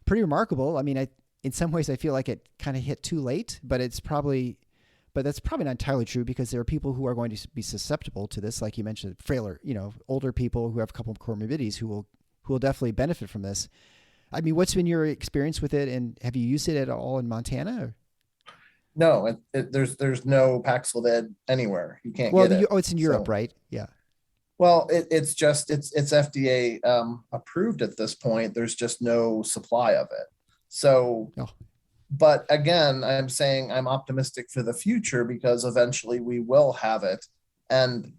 pretty remarkable. I mean, in some ways I feel like it kind of hit too late, but that's probably not entirely true, because there are people who are going to be susceptible to this, like you mentioned, frailer, older people who have a couple of comorbidities who will definitely benefit from this. I mean, what's been your experience with it, and have you used it at all in Montana? No, there's no Paxlovid anywhere. You can't get it. Oh, it's in Europe, right? Yeah. Well, it's FDA approved at this point. There's just no supply of it. So, But again, I'm saying I'm optimistic for the future, because eventually we will have it, and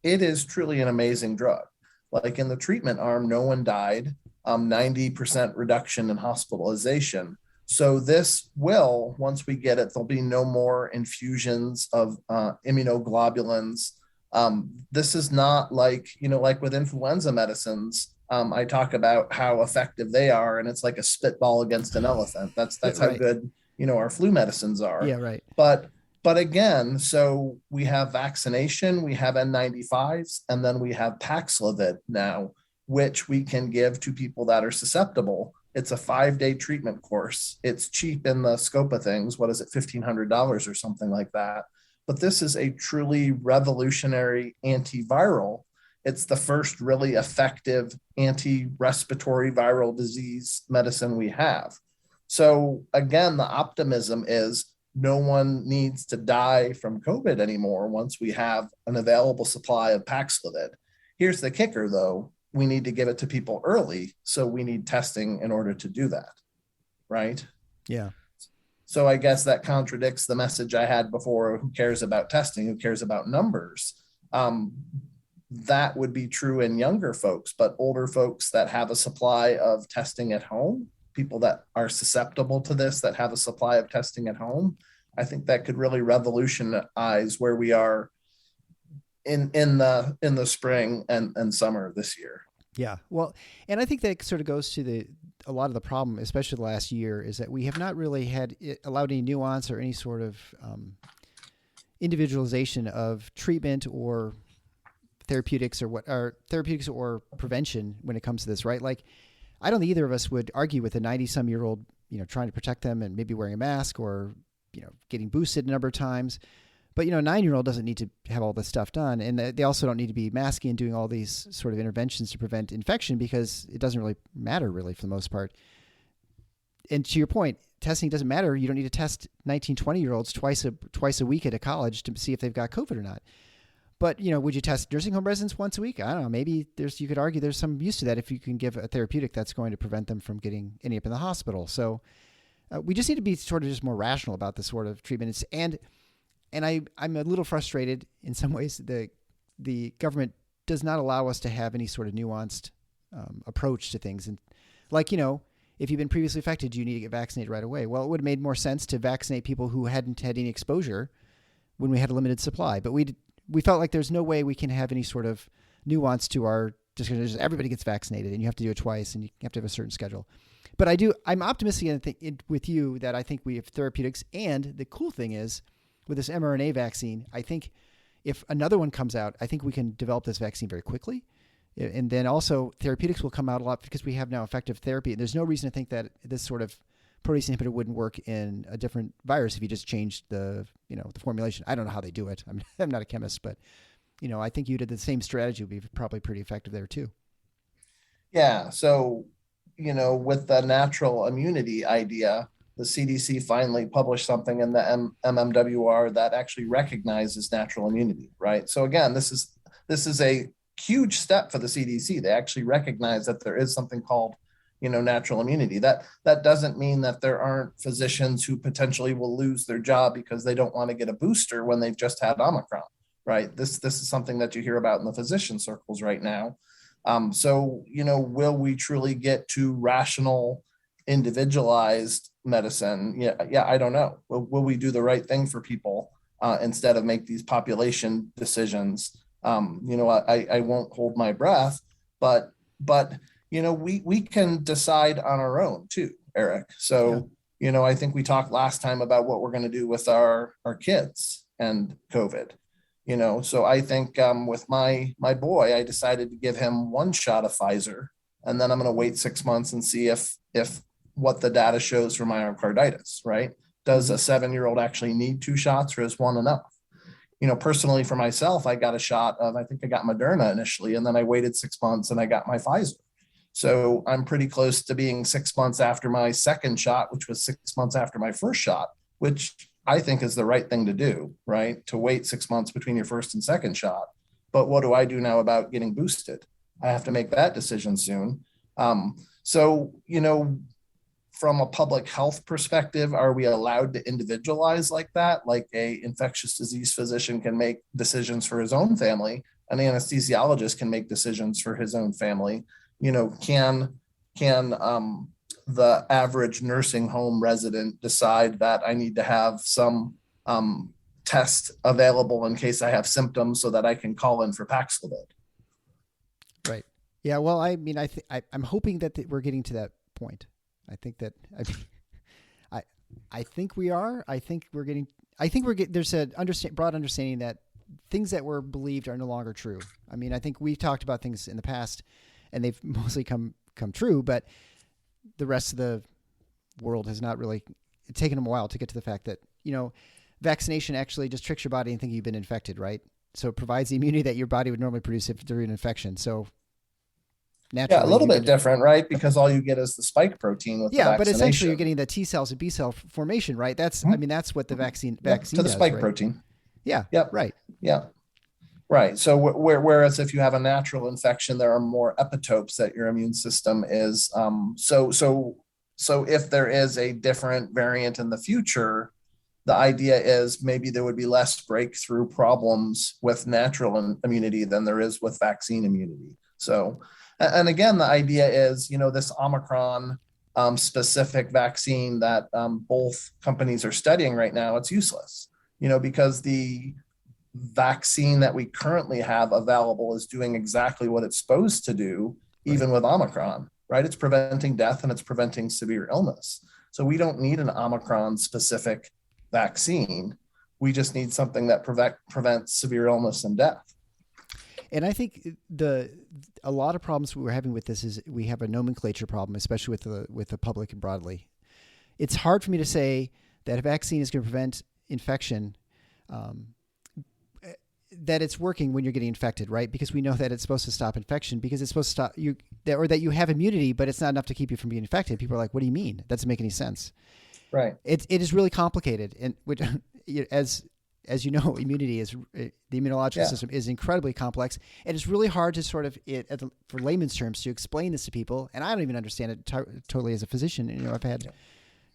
it is truly an amazing drug. Like in the treatment arm, no one died. 90% reduction in hospitalization. So this will, once we get it, there'll be no more infusions of immunoglobulins. This is not like, like with influenza medicines. I talk about how effective they are, and it's like a spitball against an elephant. That's how Right. good, our flu medicines are. Yeah, right. But again, so we have vaccination, we have N95s, and then we have Paxlovid now, which we can give to people that are susceptible. It's a 5-day treatment course. It's cheap in the scope of things. What is it, $1,500 or something like that? But this is a truly revolutionary antiviral. It's the first really effective anti-respiratory viral disease medicine we have. So again, the optimism is no one needs to die from COVID anymore once we have an available supply of Paxlovid. Here's the kicker, though. We need to give it to people early, so we need testing in order to do that, right? Yeah. So I guess that contradicts the message I had before. Who cares about testing? Who cares about numbers? That would be true in younger folks, but older folks that have a supply of testing at home, people that are susceptible to this, that have a supply of testing at home, I think that could really revolutionize where we are in the spring and summer this year. Yeah. Well, and I think that sort of goes to a lot of the problem, especially the last year, is that we have not really allowed any nuance or any sort of individualization of treatment or therapeutics or prevention when it comes to this, right? Like, I don't think either of us would argue with a 90-some-year-old, trying to protect them and maybe wearing a mask or, getting boosted a number of times. But, a 9-year-old doesn't need to have all this stuff done. And they also don't need to be masking and doing all these sort of interventions to prevent infection, because it doesn't really matter, really, for the most part. And to your point, testing doesn't matter. You don't need to test 19, 20-year-olds twice a week at a college to see if they've got COVID or not. But, would you test nursing home residents once a week? I don't know. Maybe you could argue there's some use to that if you can give a therapeutic that's going to prevent them from ending up in the hospital. So we just need to be sort of just more rational about this sort of treatment. And I'm a little frustrated in some ways. The government does not allow us to have any sort of nuanced approach to things. And like, if you've been previously affected, do you need to get vaccinated right away? Well, it would have made more sense to vaccinate people who hadn't had any exposure when we had a limited supply. But we felt like there's no way we can have any sort of nuance to our discussion. Just everybody gets vaccinated and you have to do it twice and you have to have a certain schedule. But I'm optimistic with you that I think we have therapeutics. And the cool thing is, with this mRNA vaccine, I think if another one comes out, I think we can develop this vaccine very quickly. And then also therapeutics will come out a lot because we have now effective therapy. And there's no reason to think that this sort of protease inhibitor wouldn't work in a different virus if you just changed the formulation. I don't know how they do it. I'm not a chemist, but I think you did the same strategy would be probably pretty effective there too. Yeah. So, with the natural immunity idea, the CDC finally published something in the MMWR that actually recognizes natural immunity, right? So again, this is a huge step for the CDC. They actually recognize that there is something called, natural immunity. That doesn't mean that there aren't physicians who potentially will lose their job because they don't want to get a booster when they've just had Omicron, right? This is something that you hear about in the physician circles right now. So, will we truly get to rational, individualized medicine? Yeah, I don't know. Will we do the right thing for people instead of make these population decisions? I won't hold my breath, but we can decide on our own too, Eric. So, I think we talked last time about what we're going to do with our kids and COVID. So I think with my boy, I decided to give him one shot of Pfizer, and then I'm going to wait 6 months and see if what the data shows for myocarditis, right? Does a 7-year-old actually need 2 shots, or is one enough? Personally for myself, I got a shot of, I think I got Moderna initially, and then I waited 6 months and I got my Pfizer. So I'm pretty close to being 6 months after my second shot, which was 6 months after my first shot, which I think is the right thing to do, right? To wait 6 months between your first and second shot. But what do I do now about getting boosted? I have to make that decision soon. So, from a public health perspective, are we allowed to individualize like that? Like a infectious disease physician can make decisions for his own family. An anesthesiologist can make decisions for his own family. Can can the average nursing home resident decide that I need to have some test available in case I have symptoms so that I can call in for Paxlovid? Right. Yeah. Well, I mean, I'm hoping that we're getting to that point. I think that I think we are. I think we're getting. There's a broad understanding that things that were believed are no longer true. I mean, I think we've talked about things in the past, and they've mostly come true, but the rest of the world has not really. It's taken them a while to get to the fact that vaccination actually just tricks your body and thinking you've been infected, right? So it provides the immunity that your body would normally produce if during an infection. So naturally, yeah, a little bit different, right? Because all you get is the spike protein with the vaccination. But essentially you're getting the T cells and B cell formation, right? That's I mean that's what the vaccine to the does, spike right? protein. Yeah. Yep. Right. Yeah. Right. So whereas if you have a natural infection, there are more epitopes that your immune system is. So if there is a different variant in the future, the idea is maybe there would be less breakthrough problems with natural immunity than there is with vaccine immunity. So, and again, the idea is, this Omicron specific vaccine that both companies are studying right now, it's useless, because the vaccine that we currently have available is doing exactly what it's supposed to do, even with Omicron, right? It's preventing death and it's preventing severe illness. So we don't need an Omicron specific vaccine. We just need something that prevents severe illness and death. And I think a lot of problems we're having with this is we have a nomenclature problem, especially with the public and broadly. It's hard for me to say that a vaccine is going to prevent infection, that it's working when you're getting infected, right? Because we know that it's supposed to stop infection because it's supposed to stop you, or that you have immunity, but it's not enough to keep you from being infected. People are like, what do you mean? That doesn't make any sense. Right. It is really complicated. And which, as you know, immunity is the immunological system is incredibly complex, and it's really hard to sort of for layman's terms to explain this to people. And I don't even understand it totally as a physician. I've had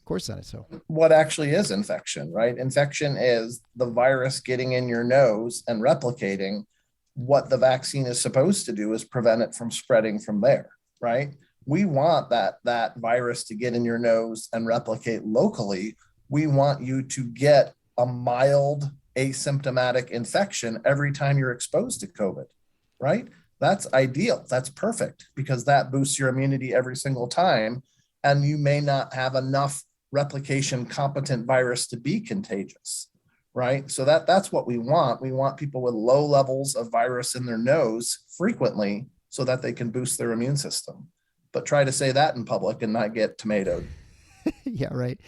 course on it. So what actually is infection, right? Infection is the virus getting in your nose and replicating. What the vaccine is supposed to do is prevent it from spreading from there, right? We want that virus to get in your nose and replicate locally. We want you to get a mild asymptomatic infection every time you're exposed to COVID, right? That's ideal. That's perfect because that boosts your immunity every single time. And you may not have enough replication competent virus to be contagious, right? So that's what we want. We want people with low levels of virus in their nose frequently so that they can boost their immune system. But try to say that in public and not get tomatoed. Yeah, right.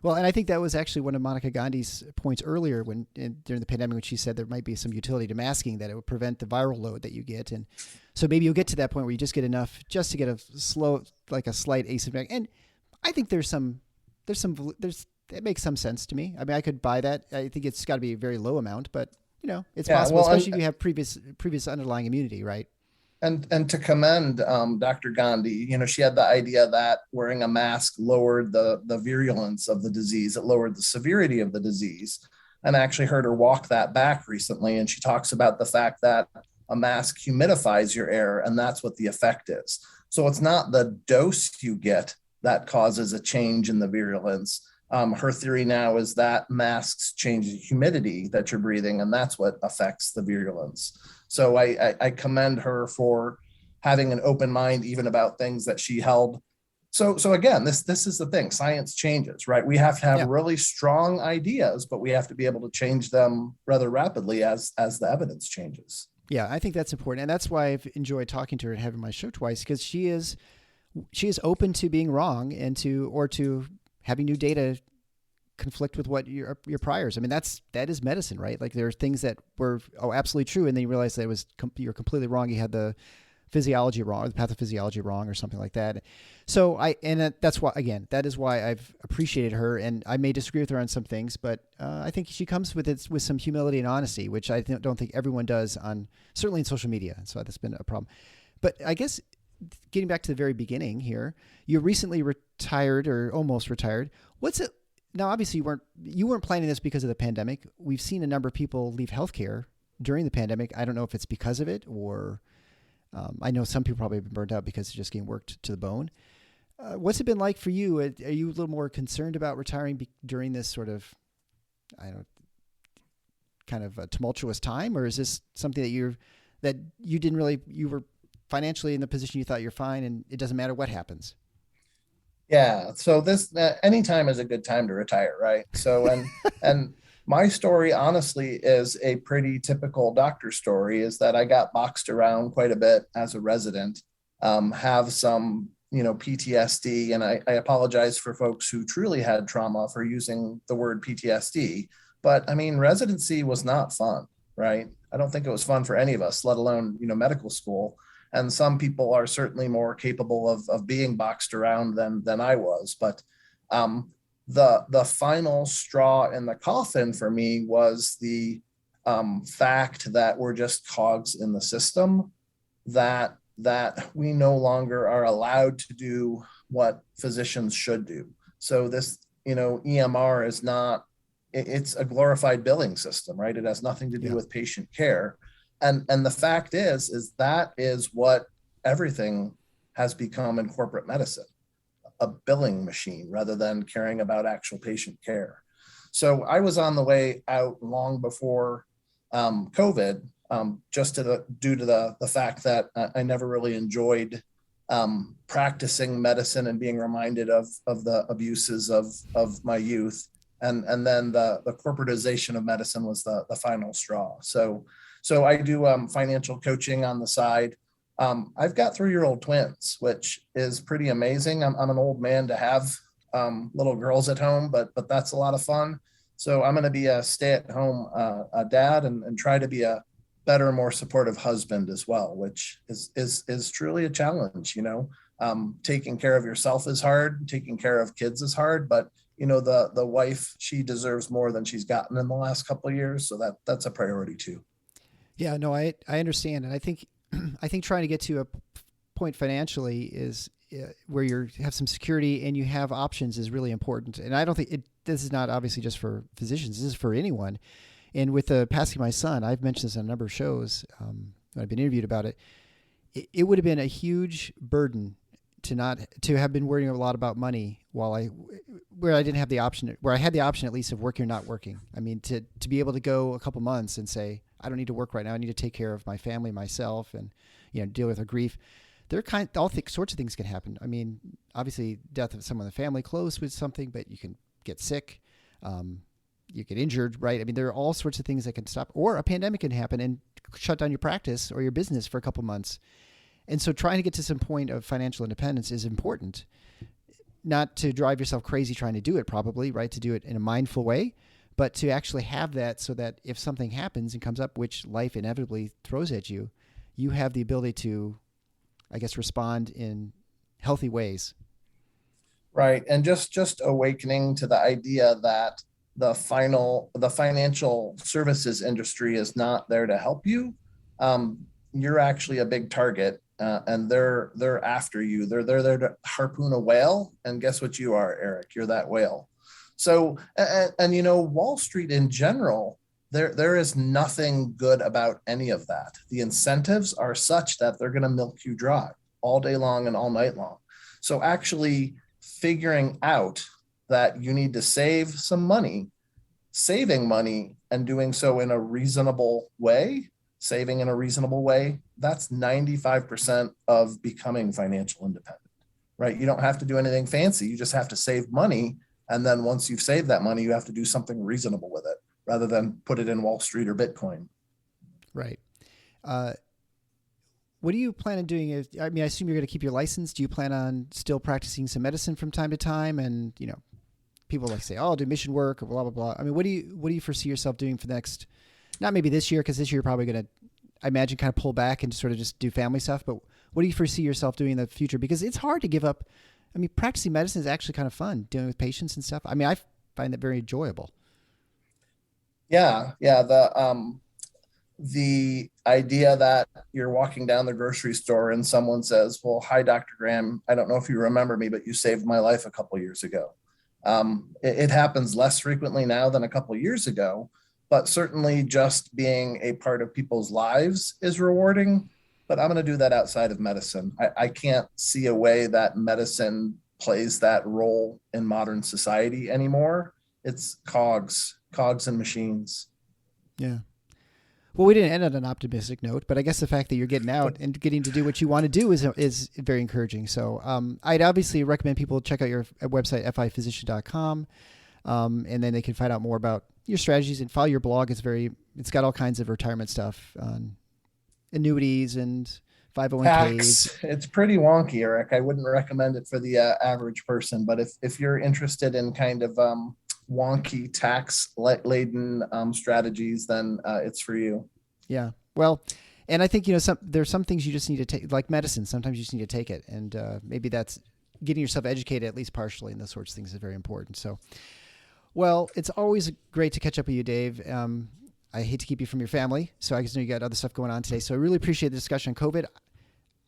Well, and I think that was actually one of Monica Gandhi's points earlier during the pandemic when she said there might be some utility to masking, that it would prevent the viral load that you get. And so maybe you'll get to that point where you just get enough just to get a slight asymptomatic. And I think it makes some sense to me. I mean, I could buy that. I think it's got to be a very low amount, but it's possible, especially if you have previous underlying immunity, right? And to commend Dr. Gandhi, she had the idea that wearing a mask lowered the virulence of the disease. It lowered the severity of the disease. And I actually heard her walk that back recently. And she talks about the fact that a mask humidifies your air, and that's what the effect is. So it's not the dose you get that causes a change in the virulence. Her theory now is that masks change the humidity that you're breathing, and that's what affects the virulence. So I commend her for having an open mind even about things that she held. So again, this is the thing. Science changes, right? We have to have really strong ideas, but we have to be able to change them rather rapidly as the evidence changes. Yeah, I think that's important. And that's why I've enjoyed talking to her and having my show twice, because she is open to being wrong and to having new data conflict with what your priors. I mean, that is medicine, right? Like there are things that were absolutely true, and then you realize that you're completely wrong. You had the physiology wrong, or the pathophysiology wrong, or something like that. So that's why, again, that is why I've appreciated her, and I may disagree with her on some things, but I think she comes with some humility and honesty, which I don't think everyone does certainly in social media. So that's been a problem. But I guess getting back to the very beginning here, you recently retired or almost retired. What's it? Now, obviously, you weren't planning this because of the pandemic. We've seen a number of people leave healthcare during the pandemic. I don't know if it's because of it, or I know some people probably have been burned out because they're just getting worked to the bone. What's it been like for you? Are you a little more concerned about retiring during this sort of, I don't know, kind of a tumultuous time, or is this something that you were financially in the position you thought you're fine, and it doesn't matter what happens? Yeah. So this any time is a good time to retire, right? So and my story honestly is a pretty typical doctor story. Is that I got boxed around quite a bit as a resident, have some PTSD, and I apologize for folks who truly had trauma for using the word PTSD. But I mean, residency was not fun, right? I don't think it was fun for any of us, let alone medical school. And some people are certainly more capable of being boxed around than I was. But the final straw in the coffin for me was the fact that we're just cogs in the system, that we no longer are allowed to do what physicians should do. So this EMR is not, it's a glorified billing system, right? It has nothing to do with patient care. And the fact is that is what everything has become in corporate medicine, a billing machine rather than caring about actual patient care. So I was on the way out long before COVID, just due to the fact that I never really enjoyed practicing medicine and being reminded of the abuses of my youth. And then the corporatization of medicine was the final straw. So I do financial coaching on the side. I've got 3-year-old twins, which is pretty amazing. I'm an old man to have little girls at home, but that's a lot of fun. So I'm going to be a stay-at-home dad and try to be a better, more supportive husband as well, which is truly a challenge. Taking care of yourself is hard. Taking care of kids is hard, but the wife, she deserves more than she's gotten in the last couple of years. So that's a priority too. Yeah, no, I understand. And I think trying to get to a point financially is where you have some security and you have options is really important. And I don't think this is not obviously just for physicians. This is for anyone. And with the passing of my son, I've mentioned this on a number of shows. I've been interviewed about it. It would have been a huge burden to have been worrying a lot about money where I didn't have the option, where I had the option at least of working or not working. I mean, to be able to go a couple months and say, I don't need to work right now. I need to take care of my family, myself, and deal with our grief. All sorts of things can happen. I mean, obviously, death of someone in the family close with something, but you can get sick, you get injured, right? I mean, there are all sorts of things that can stop, or a pandemic can happen and shut down your practice or your business for a couple months. And so, trying to get to some point of financial independence is important. Not to drive yourself crazy trying to do it, probably, right? To do it in a mindful way. But to actually have that so that if something happens and comes up, which life inevitably throws at you, you have the ability to, I guess, respond in healthy ways. Right. And just awakening to the idea that the financial services industry is not there to help you. You're actually a big target, and they're after you. They're there to harpoon a whale. And guess what you are, Eric? You're that whale. So, and Wall Street in general, there is nothing good about any of that. The incentives are such that they're going to milk you dry all day long and all night long. So actually figuring out that you need to save some money, saving money and doing so in a reasonable way, that's 95% of becoming financial independent, right? You don't have to do anything fancy. You just have to save money. And then once you've saved that money, you have to do something reasonable with it rather than put it in Wall Street or Bitcoin. Right. What do you plan on doing? I mean, I assume you're going to keep your license. Do you plan on still practicing some medicine from time to time? And, people like say, oh, I'll do mission work or blah, blah, blah. I mean, what do you foresee yourself doing for the next, not maybe this year, because this year you're probably going to, I imagine, kind of pull back and sort of just do family stuff. But what do you foresee yourself doing in the future? Because it's hard to give up. I mean, practicing medicine is actually kind of fun, dealing with patients and stuff. I mean, I find that very enjoyable. Yeah. The idea that you're walking down the grocery store and someone says, well, hi, Dr. Graham. I don't know if you remember me, but you saved my life a couple of years ago. It happens less frequently now than a couple of years ago, but certainly just being a part of people's lives is rewarding. But I'm going to do that outside of medicine. I can't see a way that medicine plays that role in modern society anymore. It's cogs and machines. Yeah. Well, we didn't end on an optimistic note, but I guess the fact that you're getting out and getting to do what you want to do is very encouraging. So I'd obviously recommend people check out your website, fiphysician.com, and then they can find out more about your strategies and follow your blog. It's got all kinds of retirement stuff on annuities and 501ks. Tax, it's pretty wonky, Eric. I wouldn't recommend it for the average person, but if you're interested in kind of wonky tax laden strategies, then it's for you. Yeah. Well, and I think, there's some things you just need to take, like medicine. Sometimes you just need to take it. And maybe that's getting yourself educated, at least partially, and those sorts of things is very important. So, well, it's always great to catch up with you, Dave. I hate to keep you from your family, so I just know you got other stuff going on today. So I really appreciate the discussion on COVID.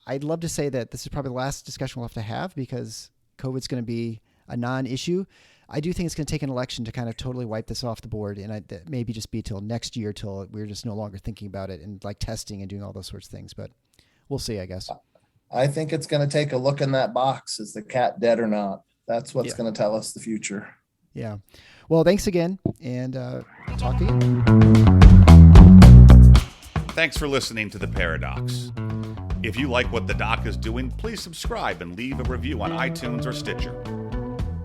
I'd love to say that this is probably the last discussion we'll have to have because COVID's going to be a non-issue. I do think it's going to take an election to kind of totally wipe this off the board, and maybe just be till next year till we're just no longer thinking about it and like testing and doing all those sorts of things. But we'll see, I guess. I think it's going to take a look in that box. Is the cat dead or not? That's what's going to tell us the future. Yeah. Well, thanks again, and talk to you. Thanks for listening to The Paradox. If you like what the doc is doing, please subscribe and leave a review on iTunes or Stitcher.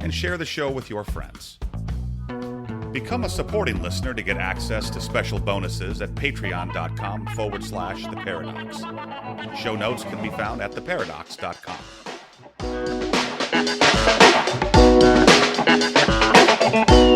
And share the show with your friends. Become a supporting listener to get access to special bonuses at patreon.com/theparadox. Show notes can be found at theparadox.com.